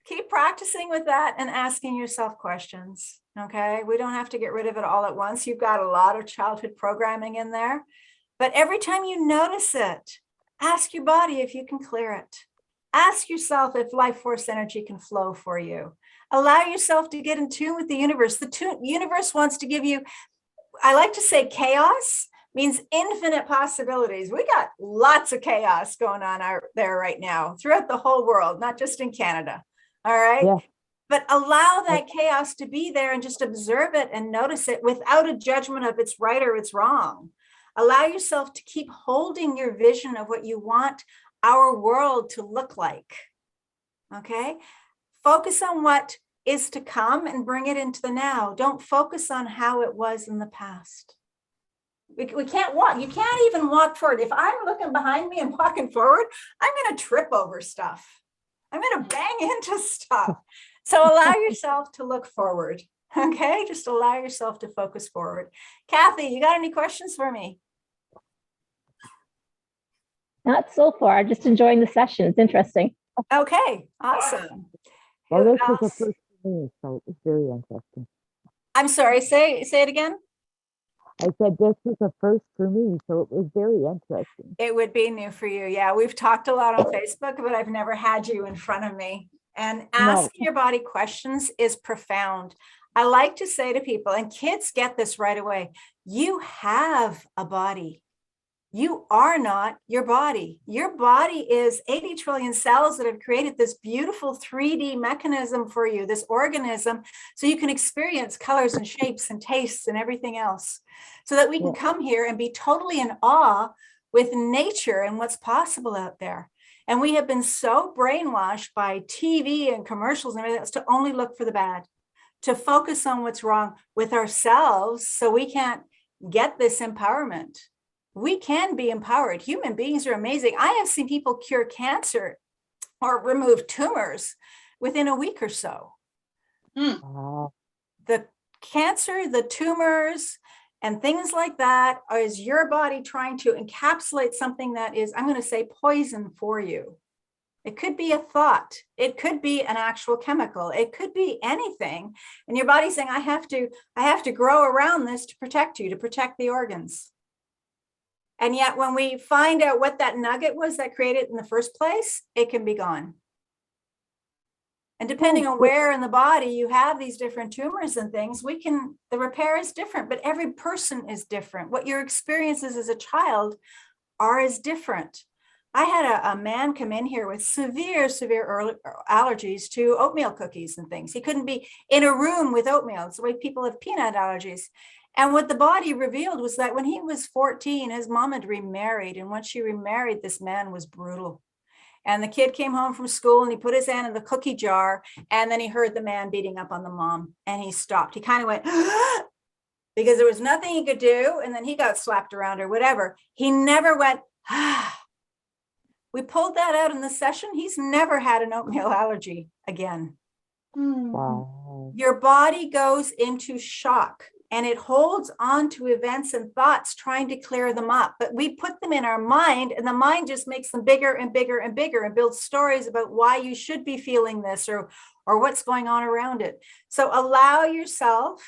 Keep practicing with that and asking yourself questions, okay? We don't have to get rid of it all at once. You've got a lot of childhood programming in there, but every time you notice it, ask your body if you can clear it. Ask yourself if life force energy can flow for you. Allow yourself to get in tune with the universe. The universe wants to give you, I like to say chaos means infinite possibilities. We got lots of chaos going on out there right now throughout the whole world, not just in Canada. All right. Yeah. But allow that chaos to be there and just observe it and notice it without a judgment of it's right or it's wrong. Allow yourself to keep holding your vision of what you want our world to look like. Okay. Focus on what is to come and bring it into the now. Don't focus on how it was in the past. We can't walk. You can't even walk forward. If I'm looking behind me and walking forward, I'm going to trip over stuff. I'm going to bang into stuff. So allow yourself to look forward. Okay. Just allow yourself to focus forward. Kathy, you got any questions for me? Not so far. Just enjoying the session. It's interesting. Okay. Awesome. Well, this was the first for me, so it's very interesting. I'm sorry. Say it again. I said this was a first for me, so it was very interesting. It would be new for you. Yeah, we've talked a lot on Facebook, but I've never had you in front of me. And asking your body questions is profound. I like to say to people, and kids get this right away, you have a body. You are not your body. Your body is 80 trillion cells that have created this beautiful 3D mechanism for you, this organism, so you can experience colors and shapes and tastes and everything else, so that we can come here and be totally in awe with nature and what's possible out there. And we have been so brainwashed by TV and commercials and everything else to only look for the bad, to focus on what's wrong with ourselves, so we can't get this empowerment. We can be empowered. Human beings are amazing. I have seen people cure cancer or remove tumors within a week or so. Wow. The cancer, the tumors, and things like that is your body trying to encapsulate something that is, I'm going to say, poison for you. It could be a thought. It could be an actual chemical. It could be anything. And your body's saying, I have to grow around this to protect you, to protect the organs. And yet when we find out what that nugget was that created it in the first place, it can be gone. And depending on where in the body you have these different tumors and things, the repair is different, but every person is different. What your experiences as a child is different. I had a man come in here with severe allergies to oatmeal cookies and things. He couldn't be in a room with oatmeal. It's the way people have peanut allergies. And what the body revealed was that when he was 14, his mom had remarried. And when she remarried, this man was brutal. And the kid came home from school and he put his hand in the cookie jar. And then he heard the man beating up on the mom and he stopped. He kind of went, because there was nothing he could do. And then he got slapped around or whatever. He never went, We pulled that out in the session. He's never had an oatmeal allergy again. Wow. Your body goes into shock. And it holds on to events and thoughts trying to clear them up. But we put them in our mind, and the mind just makes them bigger and bigger and bigger and builds stories about why you should be feeling this or what's going on around it. So allow yourself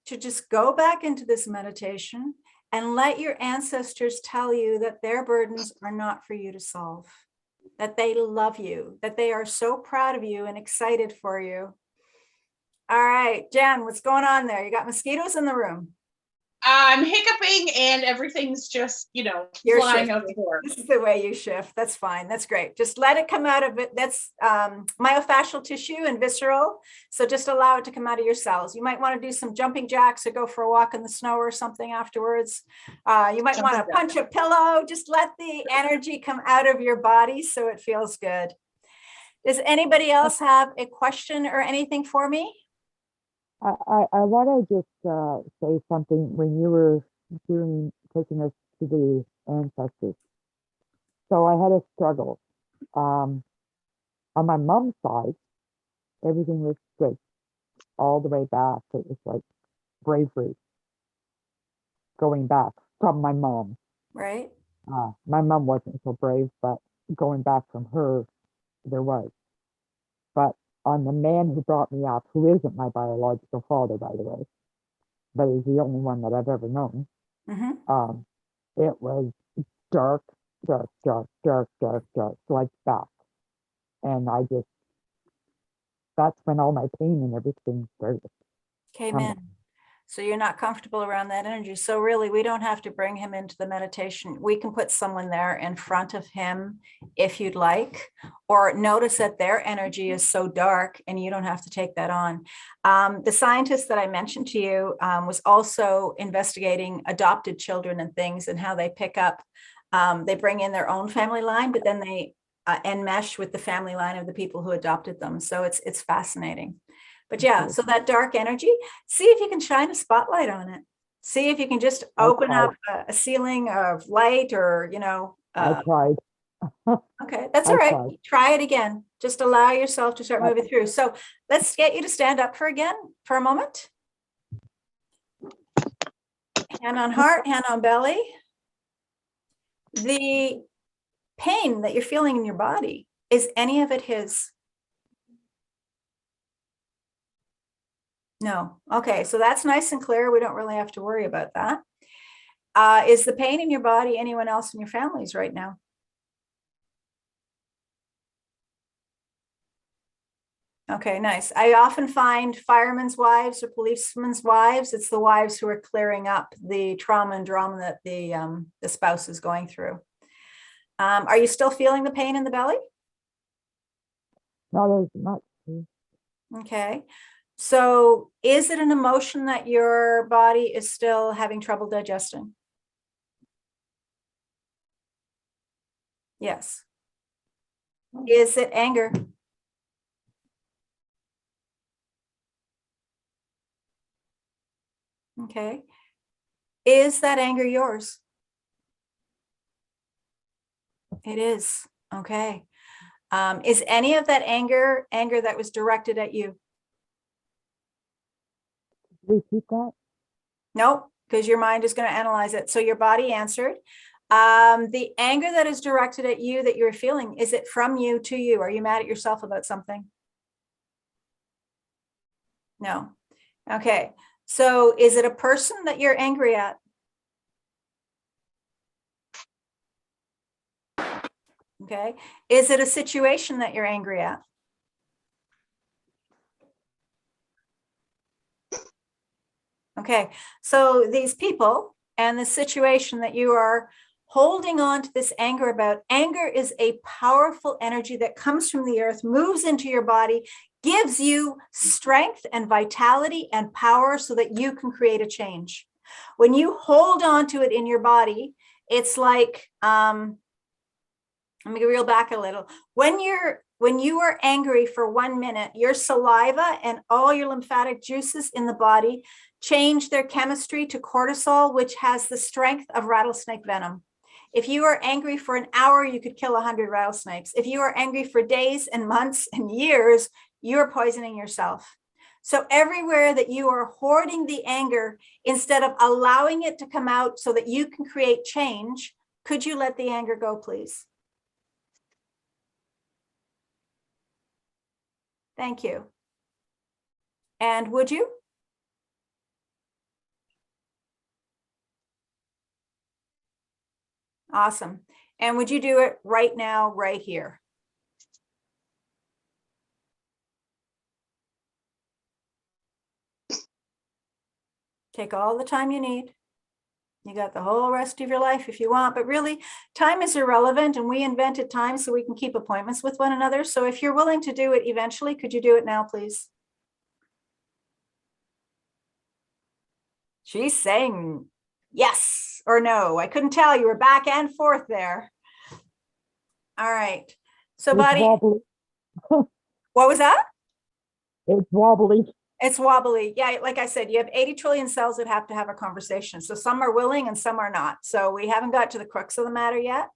to just go back into this meditation and let your ancestors tell you that their burdens are not for you to solve, that they love you, that they are so proud of you and excited for you. All right, Jen, what's going on there? You got mosquitoes in the room. I'm hiccuping and everything's just, You're flying shifting. out the door. This is the way you shift. That's fine. That's great. Just let it come out of it. That's myofascial tissue and visceral. So just allow it to come out of your cells. You might want to do some jumping jacks or go for a walk in the snow or something afterwards. You might want to punch a pillow. Just let the energy come out of your body so it feels good. Does anybody else have a question or anything for me? I want to just say something when you were taking us to the ancestors. So I had a struggle. On my mom's side, everything was good all the way back. It was like bravery going back from my mom. Right. My mom wasn't so brave, but going back from her, there was. But on the man who brought me up, who isn't my biological father, by the way, but he's the only one that I've ever known. Mm-hmm. It was dark, like that. And that's when all my pain and everything started. Came in. So you're not comfortable around that energy. So really, we don't have to bring him into the meditation. We can put someone there in front of him if you'd like, or notice that their energy is so dark and you don't have to take that on. The scientist that I mentioned to you was also investigating adopted children and things and how they pick up. They bring in their own family line, but then they enmesh with the family line of the people who adopted them. So it's fascinating. But yeah, so that dark energy, see if you can shine a spotlight on it. See if you can just open up a ceiling of light or, I tried. Okay, that's all right. Try it again. Just allow yourself to start moving through. So let's get you to stand up for a moment. Hand on heart, hand on belly. The pain that you're feeling in your body, is any of it his? No. Okay, so that's nice and clear. We don't really have to worry about that. Is the pain in your body anyone else in your families right now? Okay, nice. I often find firemen's wives or policemen's wives, it's the wives who are clearing up the trauma and drama that the spouse is going through. Are you still feeling the pain in the belly? No, there's not. Okay. So is it an emotion that your body is still having trouble digesting? Yes. Is it anger? Okay. Is that anger yours? It is. Okay. Is any of that anger that was directed at you? Repeat that. Nope, because your mind is going to analyze it. So your body answered. The anger that is directed at you that you're feeling, is it from you to you? Are you mad at yourself about something? No. Okay. So is it a person that you're angry at? Okay. Is it a situation that you're angry at? Okay. So these people and the situation that you are holding on to this anger about, anger is a powerful energy that comes from the earth, moves into your body, gives you strength and vitality and power so that you can create a change. When you hold on to it in your body, it's like, let me reel back a little. When you are angry for 1 minute, your saliva and all your lymphatic juices in the body change their chemistry to cortisol, which has the strength of rattlesnake venom. If you are angry for an hour, you could kill 100 rattlesnakes. If you are angry for days and months and years, you're poisoning yourself. So everywhere that you are hoarding the anger, instead of allowing it to come out so that you can create change, could you let the anger go, please? Thank you. And would you? Awesome. And would you do it right now, right here? Take all the time you need. You got the whole rest of your life if you want, but really time is irrelevant, and we invented time so we can keep appointments with one another. So if you're willing to do it eventually, could you do it now, please? She's saying yes or no. I couldn't tell. You were back and forth there. All right. So It's buddy, wobbly. what was that? It's wobbly. It's wobbly. Yeah, like I said, you have 80 trillion cells that have to have a conversation. So some are willing and some are not. So we haven't got to the crux of the matter yet.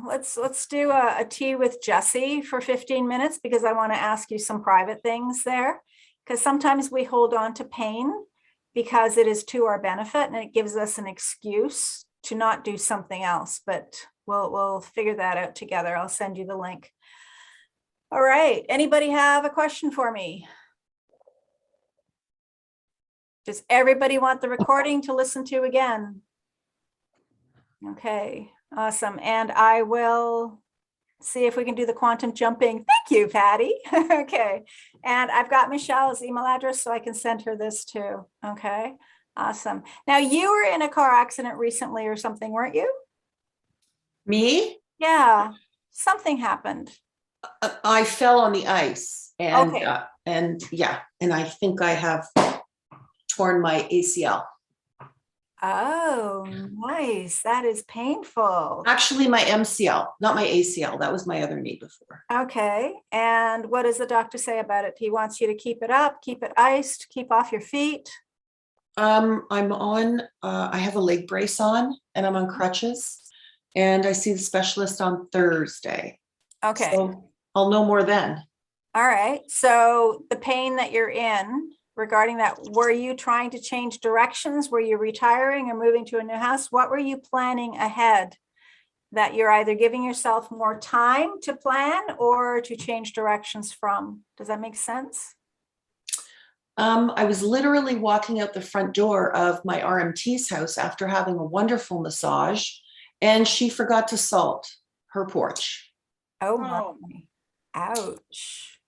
Let's do a tea with Jesse for 15 minutes because I want to ask you some private things there. Because sometimes we hold on to pain because it is to our benefit and it gives us an excuse to not do something else, but we'll figure that out together. I'll send you the link. All right. Anybody have a question for me? Does everybody want the recording to listen to again? Okay, awesome. And I will see if we can do the quantum jumping. Thank you, Patty. Okay. And I've got Michelle's email address so I can send her this too. Okay. Awesome. Now you were in a car accident recently or something, weren't you? Me? Yeah. Something happened. I fell on the ice and Okay. And I think I have torn my ACL. Oh, nice. That is painful. Actually, my MCL, not my ACL. That was my other knee before. Okay. And what does the doctor say about it? He wants you to keep it up, keep it iced, keep off your feet. I'm on, I have a leg brace on and I'm on crutches and I see the specialist on Thursday. Okay. So I'll know more then. All right. So the pain that you're in regarding that, were you trying to change directions? Were you retiring or moving to a new house? What were you planning ahead that you're either giving yourself more time to plan or to change directions from? Does that make sense? I was literally walking out the front door of my RMT's house after having a wonderful massage, and she forgot to salt her porch. Oh Oh. my, ouch.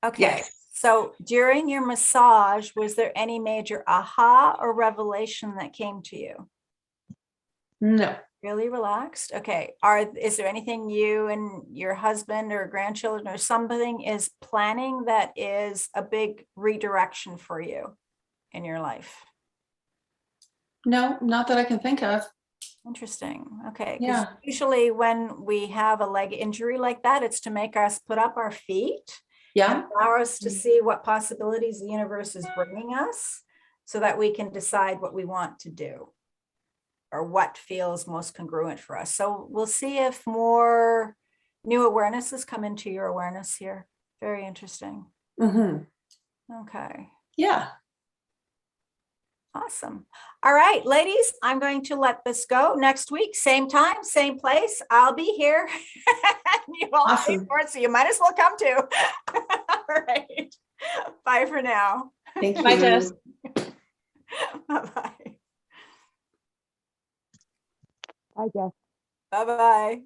Okay, Yes. so during your massage, was there any major aha or revelation that came to you? No. Really relaxed? Okay, is there anything you and your husband or grandchildren or something is planning that is a big redirection for you in your life? No, not that I can think of. Interesting. Okay, because Yeah. usually when we have a leg injury like that, it's to make us put up our feet and Yeah. allow us to see what possibilities the universe is bringing us so that we can decide what we want to do or what feels most congruent for us. So we'll see if more new awarenesses come into your awareness here. Very interesting. Hmm. Okay. Yeah. Awesome. All right, ladies, I'm going to let this go. Next week, same time, same place. I'll be here. You all pay Awesome. for it, so you might as well come too. All right. Bye for now. Thank Bye, you. Jess. Bye-bye. I guess. Bye-bye.